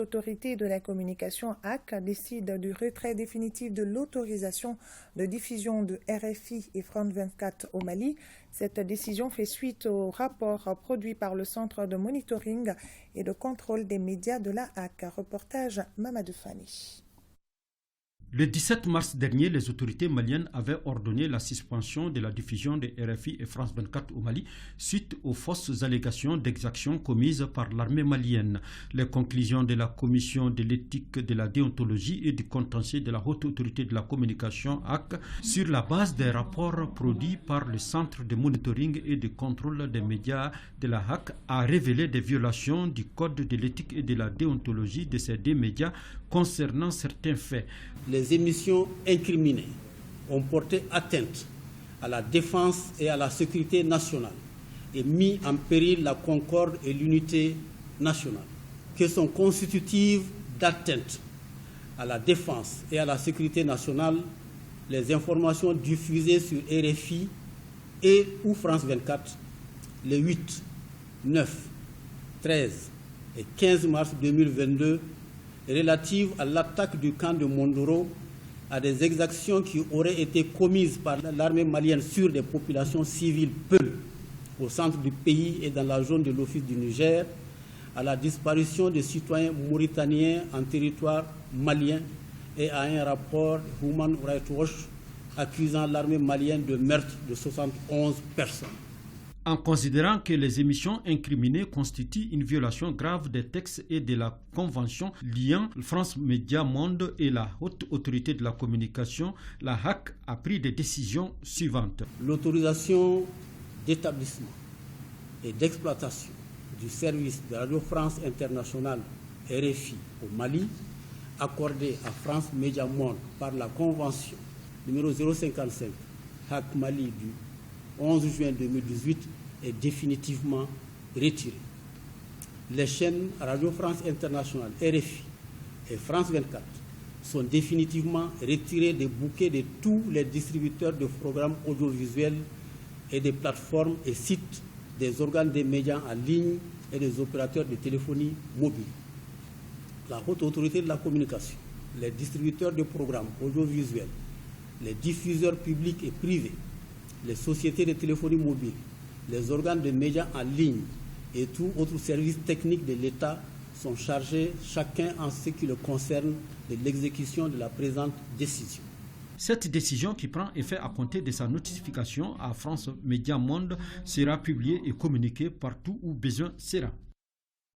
L'autorité de la communication AC décide du retrait définitif de l'autorisation de diffusion de RFI et France 24 au Mali. Cette décision fait suite au rapport produit par le Centre de monitoring et de contrôle des médias de la AC. Reportage Mamadou Fani. Le 17 mars dernier, les autorités maliennes avaient ordonné la suspension de la diffusion de RFI et France 24 au Mali suite aux fausses allégations d'exactions commises par l'armée malienne. Les conclusions de la commission de l'éthique, de la déontologie et du contentieux de la haute autorité de la communication AC sur la base des rapports produits par le Centre de monitoring et de contrôle des médias de la AC a révélé des violations du code de l'éthique et de la déontologie de ces deux médias concernant certains faits. Les émissions incriminées ont porté atteinte à la défense et à la sécurité nationale et mis en péril la concorde et l'unité nationale, qui sont constitutives d'atteinte à la défense et à la sécurité nationale. Les informations diffusées sur RFI et ou France 24 les 8, 9, 13 et 15 mars 2022 relative à l'attaque du camp de Mondoro, à des exactions qui auraient été commises par l'armée malienne sur des populations civiles peules au centre du pays et dans la zone de l'Office du Niger, à la disparition des citoyens mauritaniens en territoire malien et à un rapport Human Rights Watch accusant l'armée malienne de meurtre de 71 personnes. En considérant que les émissions incriminées constituent une violation grave des textes et de la convention liant France Média Monde et la haute autorité de la communication, la AC a pris des décisions suivantes. L'autorisation d'établissement et d'exploitation du service de Radio France Internationale RFI au Mali, accordée à France Média Monde par la convention numéro 055 AC Mali du 11 juin 2018 est définitivement retiré. Les chaînes Radio France Internationale, RFI et France 24 sont définitivement retirées des bouquets de tous les distributeurs de programmes audiovisuels et des plateformes et sites des organes des médias en ligne et des opérateurs de téléphonie mobile. La haute autorité de la communication, les distributeurs de programmes audiovisuels, les diffuseurs publics et privés, les sociétés de téléphonie mobile, les organes de médias en ligne et tout autre service technique de l'État sont chargés, chacun en ce qui le concerne, de l'exécution de la présente décision. Cette décision, qui prend effet à compter de sa notification à France Média Monde, sera publiée et communiquée partout où besoin sera.